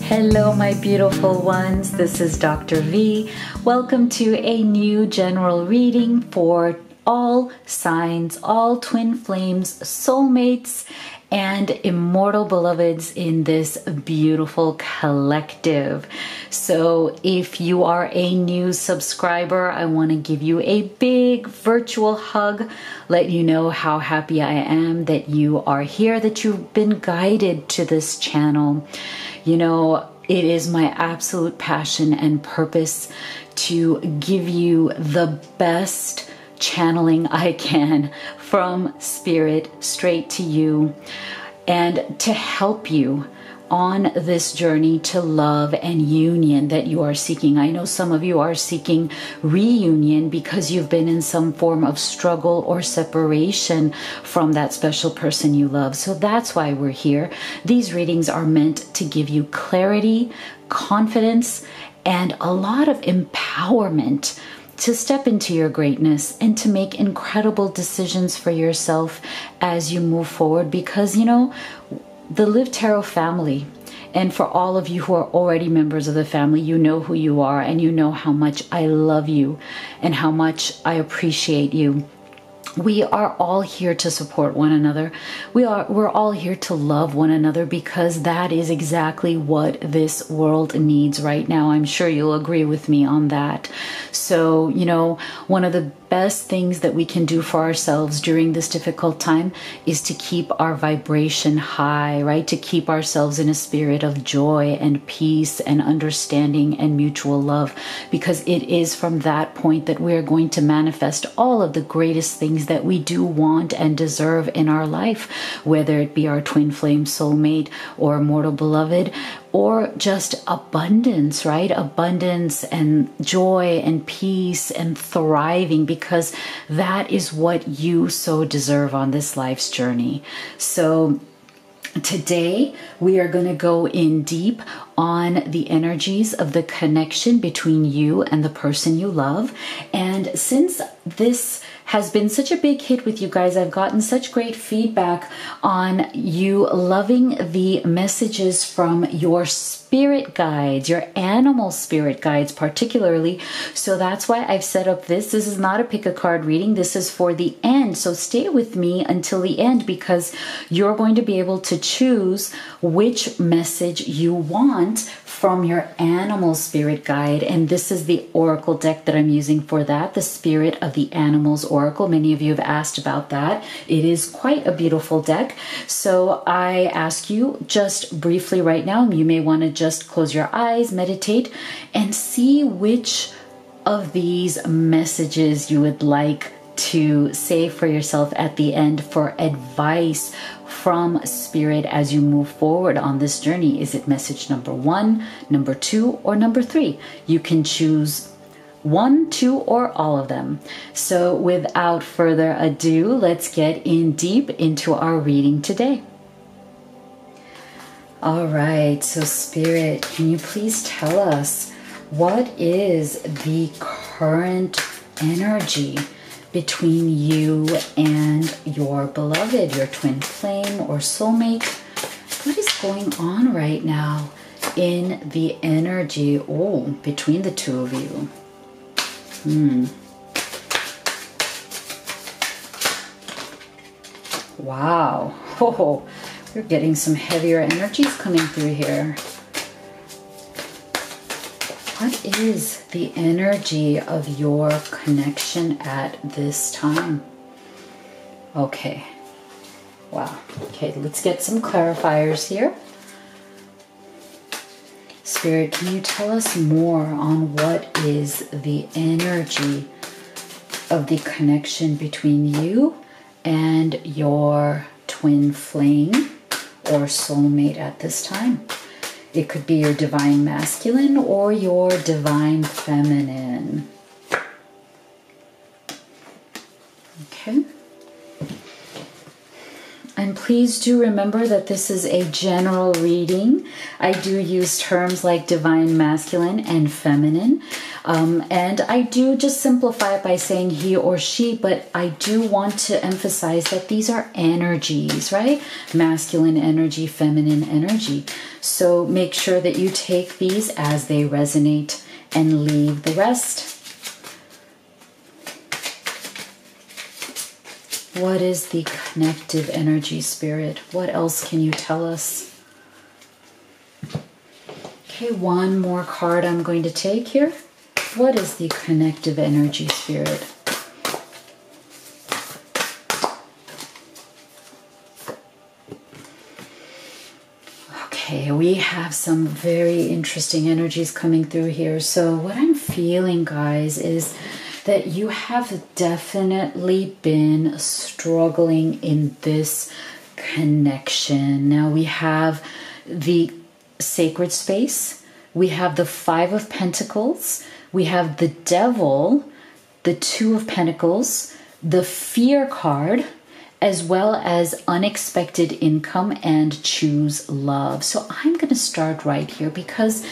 Hello, my beautiful ones. This is Dr. V. Welcome to a new general reading for all signs, all twin flames, soulmates, and immortal beloveds in this beautiful collective. So if you are a new subscriber, I want to give you a big virtual hug, let you know how happy I am that you are here, that you've been guided to this channel. You know, it is my absolute passion and purpose to give you the best channeling I can from Spirit straight to you, and to help you on this journey to love and union that you are seeking. I know some of you are seeking reunion because you've been in some form of struggle or separation from that special person you love. So that's why we're here. These readings are meant to give you clarity, confidence, and a lot of empowerment to step into your greatness and to make incredible decisions for yourself as you move forward. Because, you know, the Live Tarot family, and for all of you who are already members of the family, you know who you are, and you know how much I love you and how much I appreciate you. We are all here to support one another. We're all here to love one another, because that is exactly what this world needs right now. I'm sure you'll agree with me on that. So, you know, one of the best things that we can do for ourselves during this difficult time is to keep our vibration high, right? To keep ourselves in a spirit of joy and peace and understanding and mutual love, because it is from that point that we are going to manifest all of the greatest things that we do want and deserve in our life, whether it be our twin flame soulmate or immortal beloved, or just abundance, right? Abundance and joy and peace and thriving, because that is what you so deserve on this life's journey. So today we are going to go in deep on the energies of the connection between you and the person you love. And since this has been such a big hit with you guys, I've gotten such great feedback on you loving the messages from your spirit guides, your animal spirit guides particularly. So that's why I've set up this. This is not a pick a card reading. This is for the end. So stay with me until the end, because you're going to be able to choose which message you want from your animal spirit guide. And this is the oracle deck that I'm using for that, the Spirit of the Animals Oracle. Many of you have asked about that. It is quite a beautiful deck. So I ask you just briefly right now, you may want to just close your eyes, meditate, and see which of these messages you would like to say for yourself at the end for advice from Spirit as you move forward on this journey. Is it message number 1, number 2, or number 3? You can choose 1, 2, or all of them. So without further ado, let's get in deep into our reading today. All right, so Spirit, can you please tell us what is the current energy between you and your beloved, your twin flame or soulmate? What is going on right now in the energy, between the two of you? Wow. We're getting some heavier energies coming through here. What is the energy of your connection at this time? Okay. Wow. Okay, let's get some clarifiers here. Spirit, can you tell us more on what is the energy of the connection between you and your twin flame or soulmate at this time? It could be your divine masculine or your divine feminine. Okay. And please do remember that this is a general reading. I do use terms like divine masculine and feminine. And I do just simplify it by saying he or she, but I do want to emphasize that these are energies, right? Masculine energy, feminine energy. So make sure that you take these as they resonate and leave the rest. What is the connective energy, Spirit? What else can you tell us? Okay, one more card I'm going to take here. What is the connective energy, Spirit? Okay, we have some very interesting energies coming through here. So what I'm feeling, guys, is that you have definitely been struggling in this connection. Now we have the sacred space, we have the Five of Pentacles, we have the Devil, the Two of Pentacles, the Fear card, as well as unexpected income and choose love. So I'm going to start right here because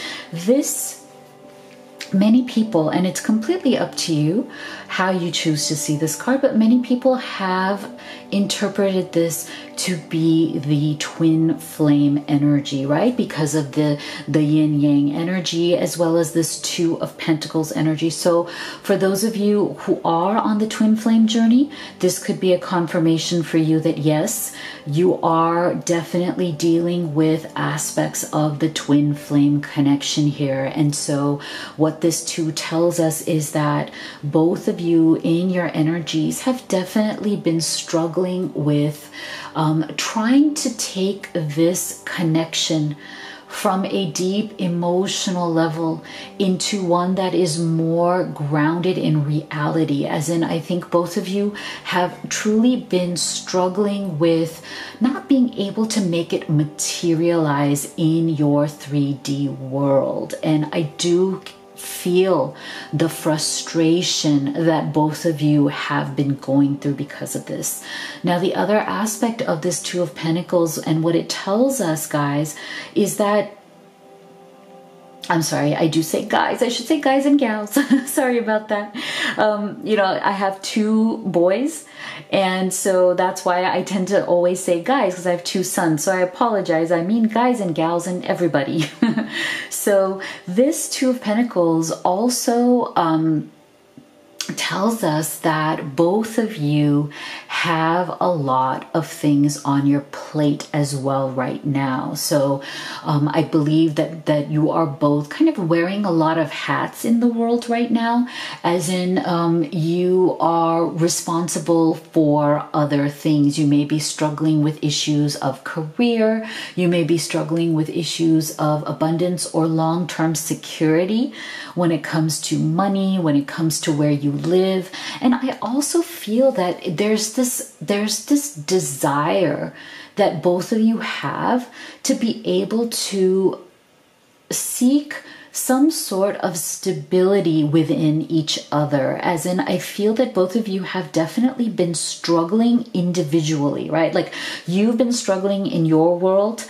many people, and it's completely up to you how you choose to see this card, but many people have interpreted this to be the twin flame energy, right? Because of the yin yang energy, as well as this Two of Pentacles energy. So for those of you who are on the twin flame journey, this could be a confirmation for you that yes, you are definitely dealing with aspects of the twin flame connection here. And so what this too tells us is that both of you in your energies have definitely been struggling with trying to take this connection from a deep emotional level into one that is more grounded in reality. As in, I think both of you have truly been struggling with not being able to make it materialize in your 3D world. And I do feel the frustration that both of you have been going through because of this. Now, the other aspect of this Two of Pentacles and what it tells us, guys, is that I'm sorry, I do say guys. I should say guys and gals. Sorry about that. You know, I have two boys, and so that's why I tend to always say guys, because I have two sons. So I apologize. I mean guys and gals and everybody. So this Two of Pentacles also tells us that both of you have a lot of things on your plate as well right now. So I believe that you are both kind of wearing a lot of hats in the world right now, as in you are responsible for other things. You may be struggling with issues of career, you may be struggling with issues of abundance or long-term security when it comes to money, when it comes to where you live. And I also feel that there's this desire that both of you have to be able to seek some sort of stability within each other. As in, I feel that both of you have definitely been struggling individually, right? Like you've been struggling in your world.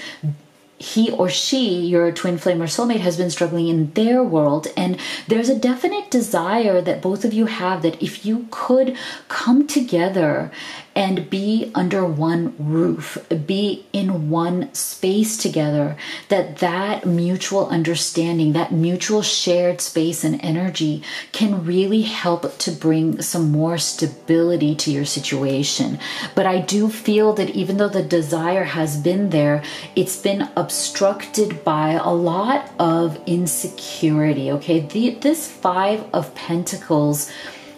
He or she, your twin flame or soulmate, has been struggling in their world. And there's a definite desire that both of you have that if you could come together and be under one roof, be in one space together, that mutual understanding, that mutual shared space and energy can really help to bring some more stability to your situation. But I do feel that even though the desire has been there, it's been obstructed by a lot of insecurity, okay? This Five of Pentacles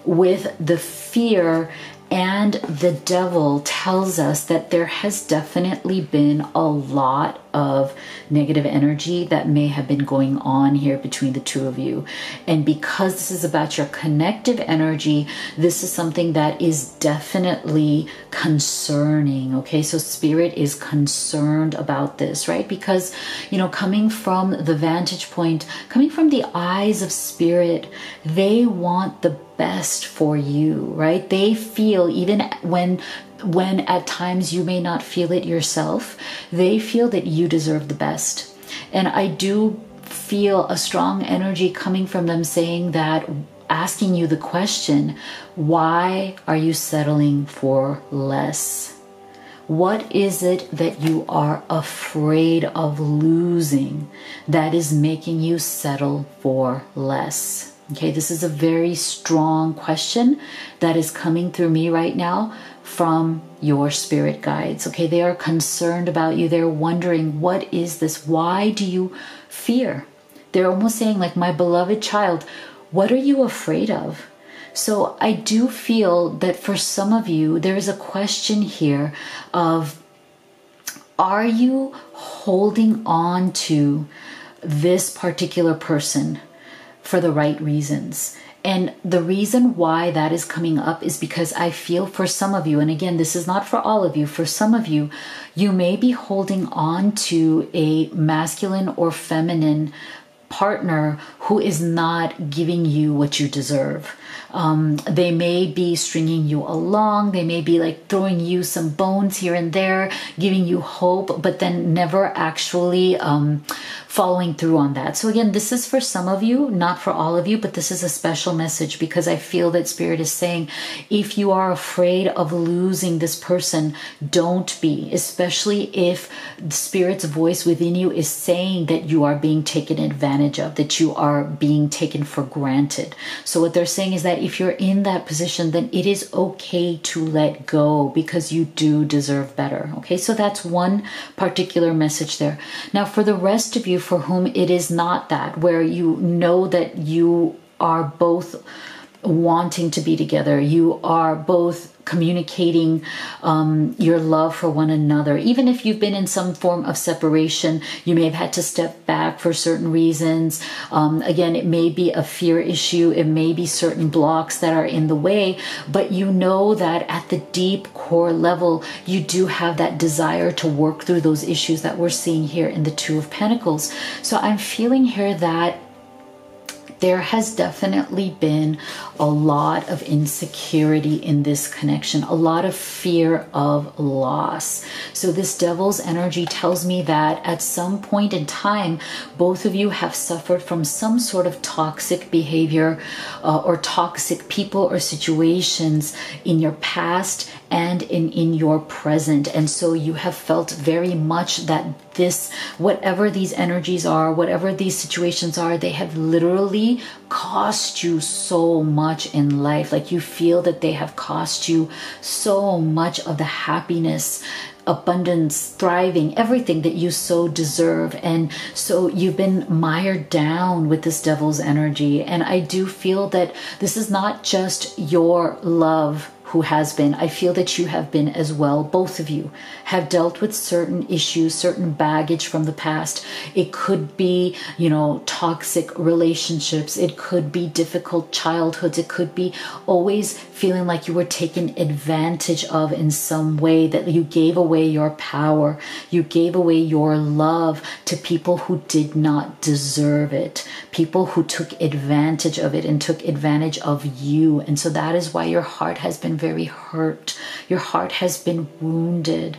with the fear and the Devil tells us that there has definitely been a lot of negative energy that may have been going on here between the two of you. And because this is about your connective energy, this is something that is definitely concerning, okay? So Spirit is concerned about this, right? Because, you know, coming from the vantage point, coming from the eyes of Spirit, they want the best for you, right? They feel, even when when at times you may not feel it yourself, they feel that you deserve the best. And I do feel a strong energy coming from them saying that, asking you the question, why are you settling for less? What is it that you are afraid of losing that is making you settle for less? Okay, this is a very strong question that is coming through me right now from your spirit guides. Okay, they are concerned about you. They're wondering, what is this? Why do you fear? They're almost saying, like, my beloved child, what are you afraid of? So I do feel that for some of you, there is a question here of, are you holding on to this particular person for the right reasons? And the reason why that is coming up is because I feel for some of you, and again, this is not for all of you, for some of you, you may be holding on to a masculine or feminine partner who is not giving you what you deserve. They may be stringing you along. They may be like throwing you some bones here and there, giving you hope, but then never actually following through on that. So again, this is for some of you, not for all of you, but this is a special message because I feel that Spirit is saying, if you are afraid of losing this person, don't be, especially if the Spirit's voice within you is saying that you are being taken advantage of, that you are being taken for granted. So what they're saying is that if you're in that position, then it is okay to let go because you do deserve better. Okay, so that's one particular message there. Now, for the rest of you for whom it is not that, where you know that you are both wanting to be together, you are both communicating your love for one another. Even if you've been in some form of separation, you may have had to step back for certain reasons. Again, it may be a fear issue. It may be certain blocks that are in the way, but you know that at the deep core level, you do have that desire to work through those issues that we're seeing here in the Two of Pentacles. So I'm feeling here that there has definitely been a lot of insecurity in this connection, a lot of fear of loss. So this Devil's energy tells me that at some point in time, both of you have suffered from some sort of toxic behavior or toxic people or situations in your past and in your present. And so you have felt very much that this, whatever these energies are, whatever these situations are, they have literally cost you so much in life. Like you feel that they have cost you so much of the happiness, abundance, thriving, everything that you so deserve. And so you've been mired down with this Devil's energy. And I do feel that this is not just your love who has been. I feel that you have been as well. Both of you have dealt with certain issues, certain baggage from the past. It could be, toxic relationships. It could be difficult childhoods. It could be always feeling like you were taken advantage of in some way, that you gave away your power. You gave away your love to people who did not deserve it. People who took advantage of it and took advantage of you. And so that is why your heart has been very hurt. Your heart has been wounded.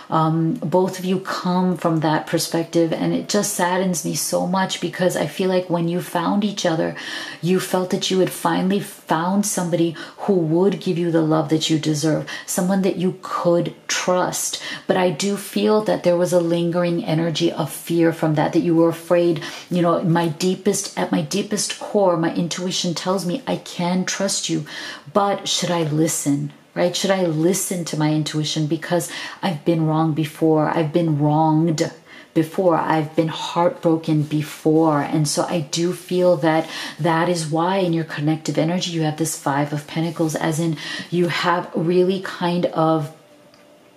Both of you come from that perspective, and it just saddens me so much because I feel like when you found each other, you felt that you had finally found somebody who would give you the love that you deserve, someone that you could trust. But I do feel that there was a lingering energy of fear from that you were afraid. At my deepest core, my intuition tells me I can trust you, but should I listen? Right? Should I listen to my intuition? Because I've been wrong before. I've been wronged before. I've been heartbroken before. And so I do feel that that is why in your connective energy, you have this Five of Pentacles, as in you have really kind of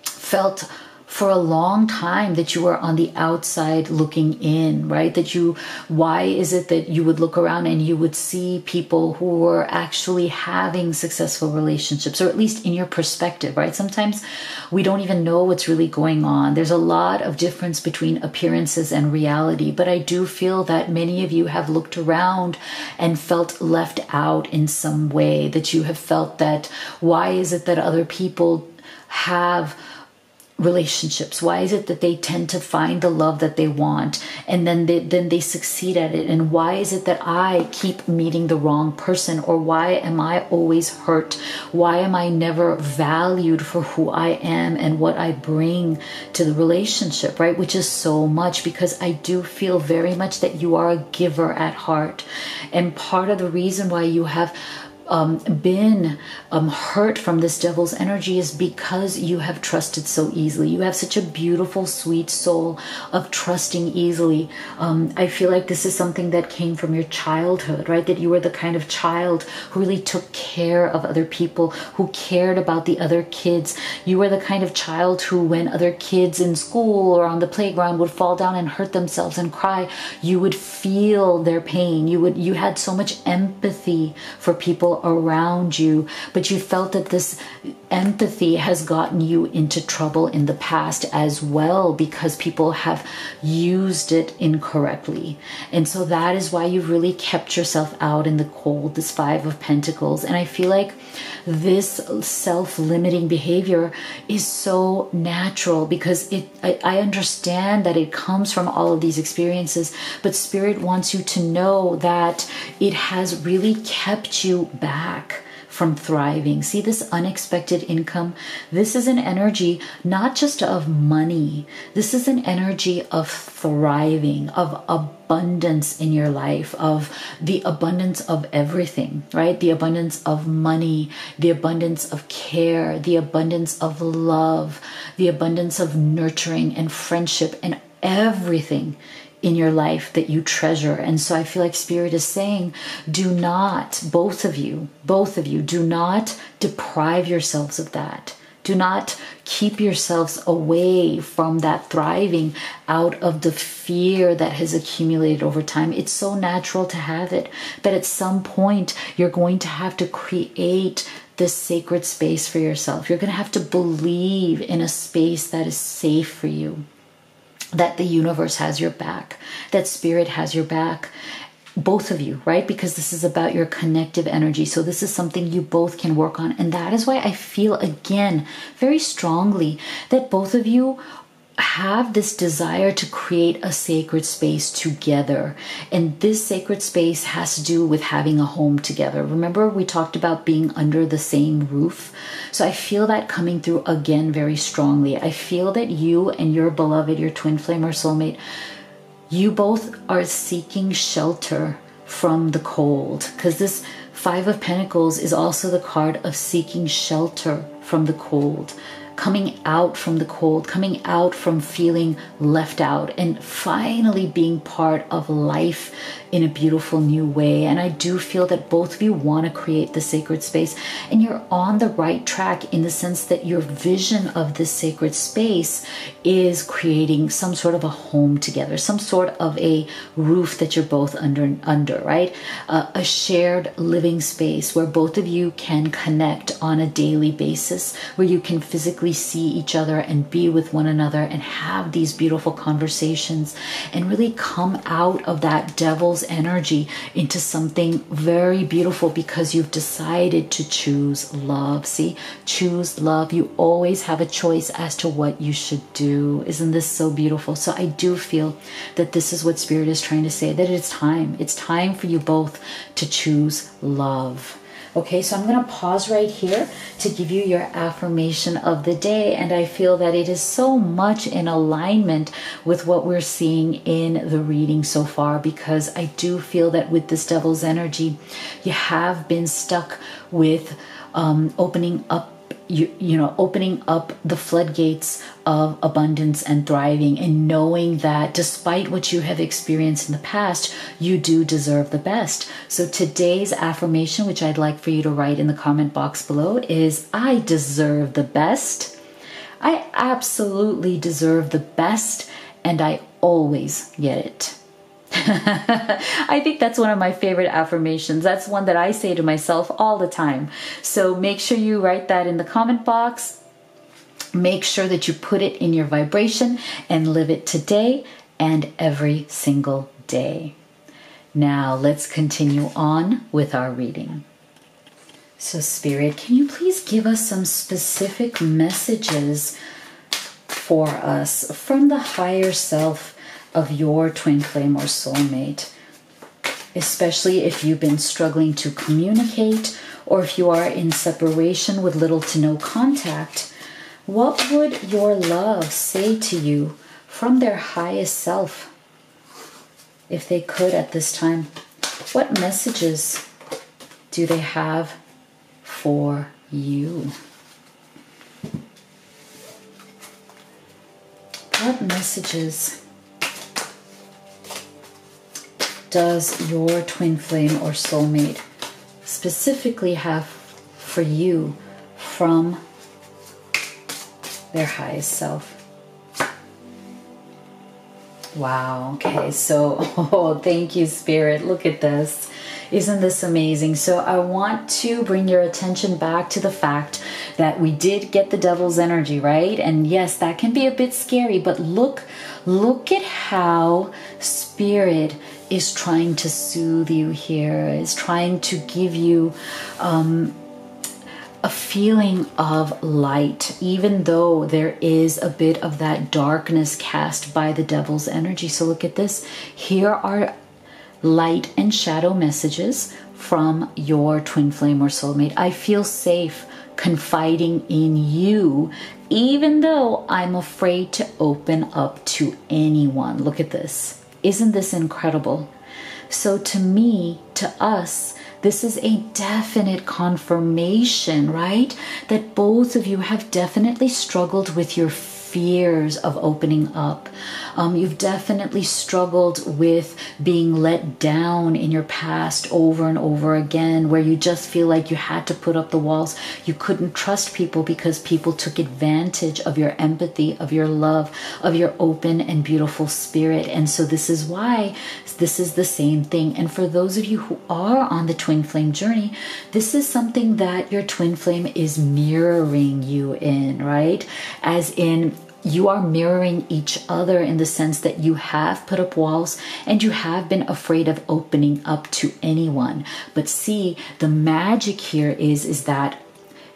felt for a long time that you were on the outside looking in, right? Why is it that you would look around and you would see people who were actually having successful relationships, or at least in your perspective, right? Sometimes we don't even know what's really going on. There's a lot of difference between appearances and reality, but I do feel that many of you have looked around and felt left out in some way, that you have felt that, why is it that other people have relationships? Why is it that they tend to find the love that they want and then they succeed at it? And why is it that I keep meeting the wrong person? Or why am I always hurt? Why am I never valued for who I am and what I bring to the relationship, right? Which is so much, because I do feel very much that you are a giver at heart. And part of the reason why you have been hurt from this devil's energy is because you have trusted so easily. You have such a beautiful, sweet soul of trusting easily. I feel like this is something that came from your childhood, right? That you were the kind of child who really took care of other people, who cared about the other kids. You were the kind of child who, when other kids in school or on the playground would fall down and hurt themselves and cry, you would feel their pain. You had so much empathy for people around you, but you felt that this empathy has gotten you into trouble in the past as well, because people have used it incorrectly. And so that is why you've really kept yourself out in the cold, this Five of Pentacles. And I feel like this self-limiting behavior is so natural, because I understand that it comes from all of these experiences, but Spirit wants you to know that it has really kept you back from thriving. See, this unexpected income, this is an energy not just of money. This is an energy of thriving, of abundance in your life, of the abundance of everything, right? The abundance of money, the abundance of care, the abundance of love, the abundance of nurturing and friendship, and everything in your life that you treasure. And so I feel like Spirit is saying, do not, both of you, do not deprive yourselves of that. Do not keep yourselves away from that thriving out of the fear that has accumulated over time. It's so natural to have it, but at some point you're going to have to create this sacred space for yourself. You're going to have to believe in a space that is safe for you, that the universe has your back, that Spirit has your back, both of you, right? Because this is about your connective energy. So this is something you both can work on. And that is why I feel, again, very strongly that both of you have this desire to create a sacred space together. And this sacred space has to do with having a home together. Remember, we talked about being under the same roof. So I feel that coming through again very strongly. I feel that you and your beloved, your twin flame or soulmate, you both are seeking shelter from the cold, because this Five of Pentacles is also the card of seeking shelter from the cold, coming out from the cold, coming out from feeling left out, and finally being part of life in a beautiful new way. And I do feel that both of you want to create the sacred space, and you're on the right track in the sense that your vision of this sacred space is creating some sort of a home together, some sort of a roof that you're both under, right? A shared living space where both of you can connect on a daily basis, where you can physically see each other and be with one another and have these beautiful conversations and really come out of that devil's energy into something very beautiful, because you've decided to choose love. See, choose love. You always have a choice as to what you should do. Isn't this so beautiful? So I do feel that this is what Spirit is trying to say, that it's time. It's time for you both to choose love. Okay, so I'm going to pause right here to give you your affirmation of the day. And I feel that it is so much in alignment with what we're seeing in the reading so far, because I do feel that with this devil's energy, you have been stuck with opening up opening up the floodgates of abundance and thriving, and knowing that despite what you have experienced in the past, you do deserve the best. So today's affirmation, which I'd like for you to write in the comment box below, is I deserve the best. I absolutely deserve the best, and I always get it. I think that's one of my favorite affirmations. That's one that I say to myself all the time. So make sure you write that in the comment box. Make sure that you put it in your vibration and live it today and every single day. Now let's continue on with our reading. So Spirit, can you please give us some specific messages for us from the higher self of your twin flame or soulmate? Especially if you've been struggling to communicate, or if you are in separation with little to no contact, what would your love say to you from their highest self? If they could at this time, what messages do they have for you? What messages does your twin flame or soulmate specifically have for you from their highest self? Wow. Okay. So, thank you, Spirit. Look at this. Isn't this amazing? So I want to bring your attention back to the fact that we did get the devil's energy, right? And yes, that can be a bit scary, but look at how Spirit is trying to soothe you here, is trying to give you a feeling of light, even though there is a bit of that darkness cast by the devil's energy. So look at this. Here are light and shadow messages from your twin flame or soulmate. I feel safe confiding in you, even though I'm afraid to open up to anyone. Look at this. Isn't this incredible? So to me, to us, this is a definite confirmation, right? That both of you have definitely struggled with your fears of opening up. You've definitely struggled with being let down in your past over and over again, where you just feel like you had to put up the walls. You couldn't trust people because people took advantage of your empathy, of your love, of your open and beautiful spirit. And so this is why this is the same thing. And for those of you who are on the twin flame journey, this is something that your twin flame is mirroring you in, right? As in, you are mirroring each other in the sense that you have put up walls and you have been afraid of opening up to anyone. But see, the magic here is that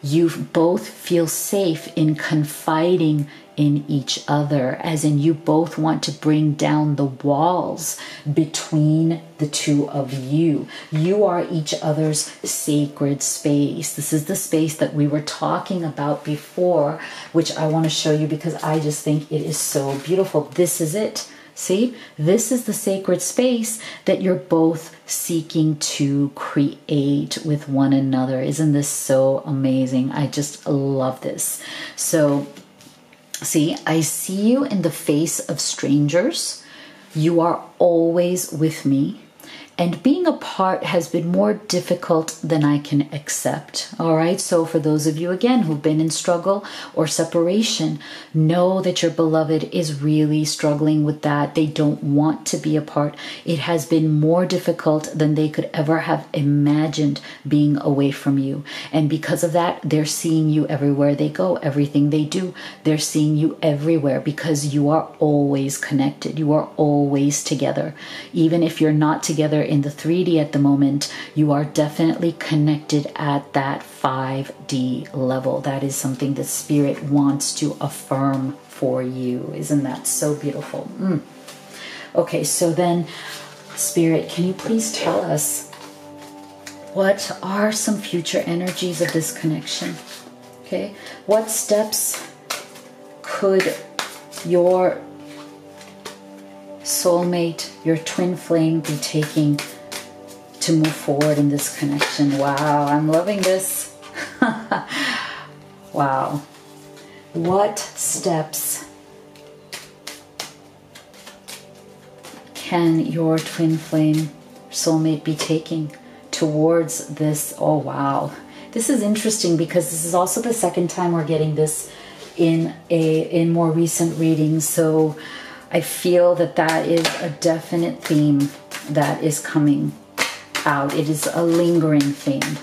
you both feel safe in confiding in each other, as in you both want to bring down the walls between the two of you. You are each other's sacred space. This is the space that we were talking about before, which I want to show you because I just think it is so beautiful. This is it. See, this is the sacred space that you're both seeking to create with one another. Isn't this so amazing? I just love this. So, see, I see you in the face of strangers. You are always with me. And being apart has been more difficult than I can accept. All right. So for those of you, again, who've been in struggle or separation, know that your beloved is really struggling with that. They don't want to be apart. It has been more difficult than they could ever have imagined being away from you. And because of that, they're seeing you everywhere they go, everything they do. They're seeing you everywhere because you are always connected. You are always together. Even if you're not together in the 3D at the moment, you are definitely connected at that 5D level. That is something that Spirit wants to affirm for you. Isn't that so beautiful? Okay, so then Spirit, can you please tell us what are some future energies of this connection? Okay, what steps could your soulmate, your twin flame, be taking to move forward in this connection? Wow, I'm loving this. Wow. What steps can your twin flame soulmate be taking towards this? Oh, wow. This is interesting because this is also the second time we're getting this in more recent readings. So I feel that is a definite theme that is coming out. It is a lingering theme.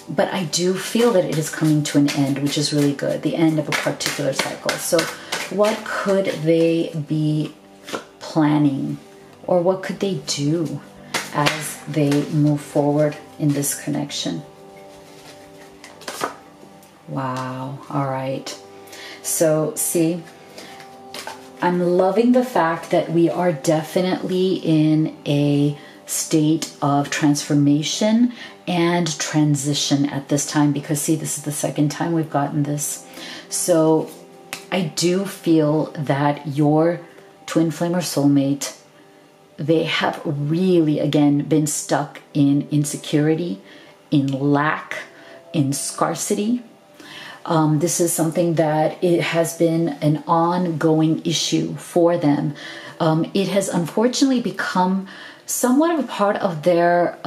But I do feel that it is coming to an end, which is really good. The end of a particular cycle. So what could they be planning? Or what could they do as they move forward in this connection? Wow. All right. So see, I'm loving the fact that we are definitely in a state of transformation and transition at this time, because see, this is the second time we've gotten this. So I do feel that your twin flame or soulmate, they have really, again, been stuck in insecurity, in lack, in scarcity. This is something that it has been an ongoing issue for them. It has unfortunately become somewhat of a part of their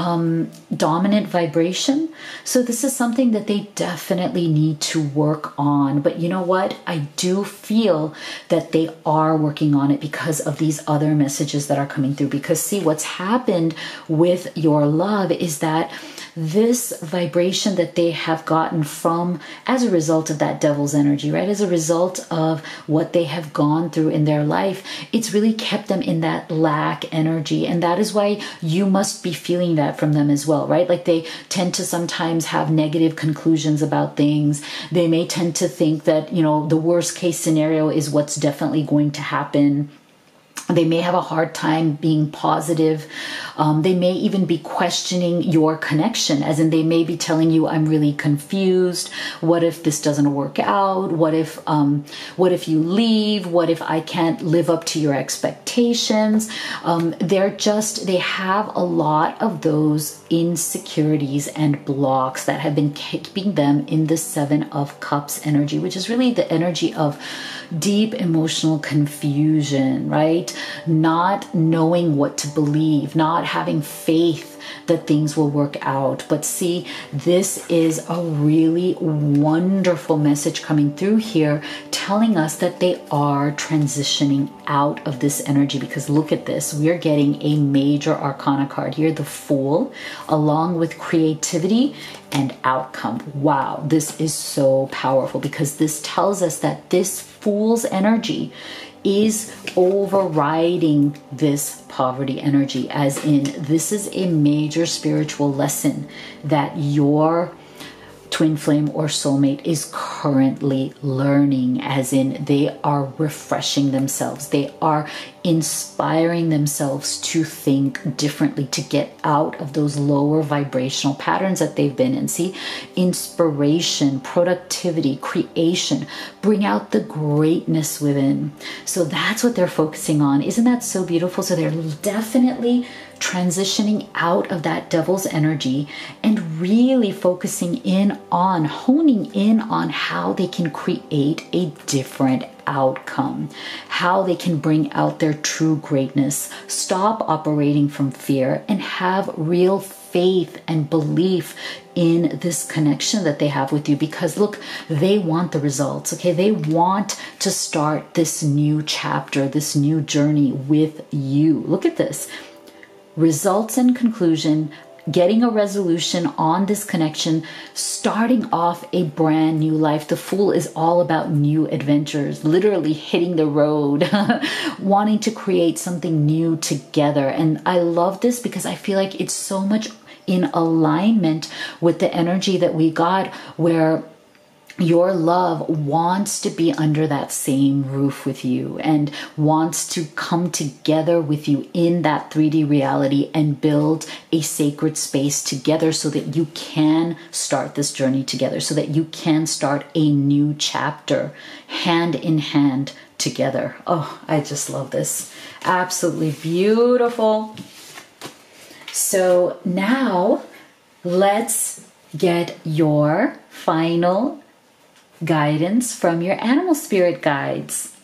dominant vibration. So this is something that they definitely need to work on. But you know what? I do feel that they are working on it because of these other messages that are coming through. Because see, what's happened with your love is that this vibration that they have gotten from, as a result of that devil's energy, right? As a result of what they have gone through in their life, it's really kept them in that lack energy. And that is why you must be feeling that from them as well, right? Like they tend to sometimes have negative conclusions about things. They may tend to think that, you know, the worst case scenario is what's definitely going to happen. They may have a hard time being positive. They may even be questioning your connection, as in they may be telling you, I'm really confused. What if this doesn't work out? What if you leave? What if I can't live up to your expectations? They have a lot of those insecurities and blocks that have been keeping them in the Seven of Cups energy, which is really the energy of deep emotional confusion, right? Not knowing what to believe, not having faith that things will work out. But see, this is a really wonderful message coming through here, telling us that they are transitioning out of this energy. Because look at this, we're getting a major arcana card here, the Fool, along with creativity and outcome. Wow, this is so powerful, because this tells us that this Fool's energy is overriding this poverty energy, as in this is a major spiritual lesson that your twin flame or soulmate is currently learning, as in they are refreshing themselves. They are inspiring themselves to think differently, to get out of those lower vibrational patterns that they've been in. See, inspiration, productivity, creation, bring out the greatness within. So that's what they're focusing on. Isn't that so beautiful? So they're definitely transitioning out of that devil's energy and really focusing in on, honing in on how they can create a different outcome, how they can bring out their true greatness, stop operating from fear, and have real faith and belief in this connection that they have with you. Because look, they want the results, okay? They want to start this new chapter, this new journey with you. Look at this. Results and conclusion, getting a resolution on this connection, starting off a brand new life. The Fool is all about new adventures, literally hitting the road, wanting to create something new together. And I love this because I feel like it's so much in alignment with the energy that we got, where your love wants to be under that same roof with you and wants to come together with you in that 3D reality and build a sacred space together, so that you can start this journey together, so that you can start a new chapter hand in hand together. Oh, I just love this. Absolutely beautiful. So now let's get your final guidance from your animal spirit guides.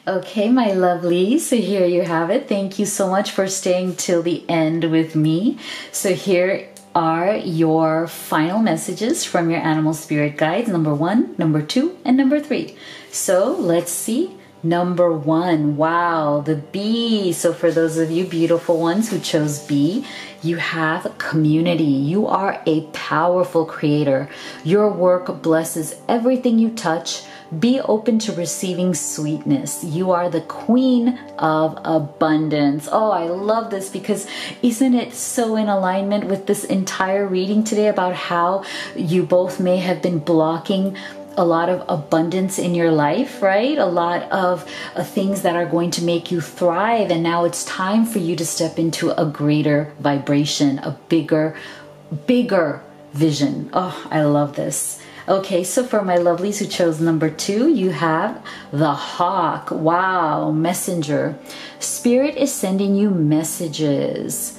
Okay, my lovely, so here you have it. Thank you so much for staying till the end with me. So here are your final messages from your animal spirit guides, number 1, number 2, and number 3. So let's see. number 1. Wow, the B. So for those of you beautiful ones who chose B, you have community. You are a powerful creator. Your work blesses everything you touch. Be open to receiving sweetness. You are the queen of abundance. Oh, I love this, because isn't it so in alignment with this entire reading today about how you both may have been blocking a lot of abundance in your life, right? A lot of things that are going to make you thrive. And now it's time for you to step into a greater vibration, a bigger vision. Oh, I love this. Okay, so for my lovelies who chose number 2, you have the Hawk. Wow, messenger. Spirit is sending you messages.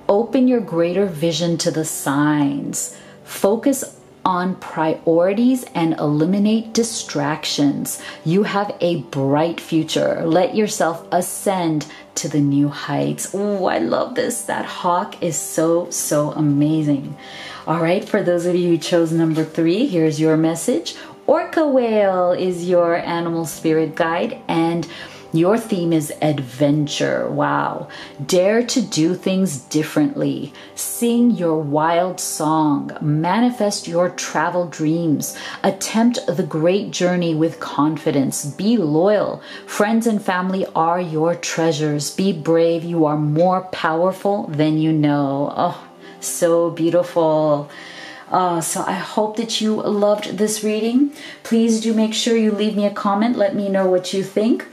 Open your greater vision to the signs. Focus on priorities and eliminate distractions. You have a bright future. Let yourself ascend to the new heights. Oh, I love this. That Hawk is so amazing. All right, for those of you who chose number 3, here's your message. Orca whale is your animal spirit guide, and your theme is adventure. Wow. Dare to do things differently. Sing your wild song. Manifest your travel dreams. Attempt the great journey with confidence. Be loyal. Friends and family are your treasures. Be brave. You are more powerful than you know. Oh, so beautiful. So I hope that you loved this reading. Please do make sure you leave me a comment. Let me know what you think.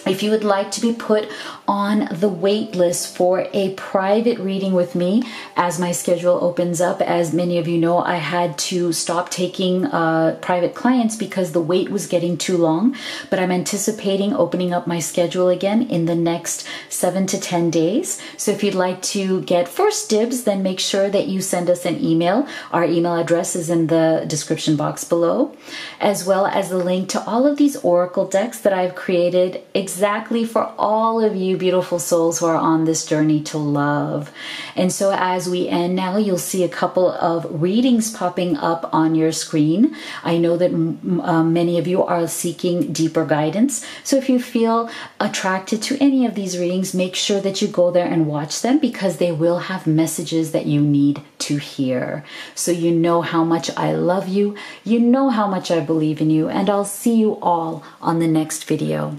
If you would like to be put on the wait list for a private reading with me as my schedule opens up, as many of you know, I had to stop taking private clients because the wait was getting too long, but I'm anticipating opening up my schedule again in the next 7 to 10 days. So if you'd like to get first dibs, then make sure that you send us an email. Our email address is in the description box below, as well as the link to all of these oracle decks that I've created exactly for all of you beautiful souls who are on this journey to love. And so as we end now, you'll see a couple of readings popping up on your screen. I know that many of you are seeking deeper guidance. So if you feel attracted to any of these readings, make sure that you go there and watch them, because they will have messages that you need to hear. So you know how much I love you. You know how much I believe in you. And I'll see you all on the next video.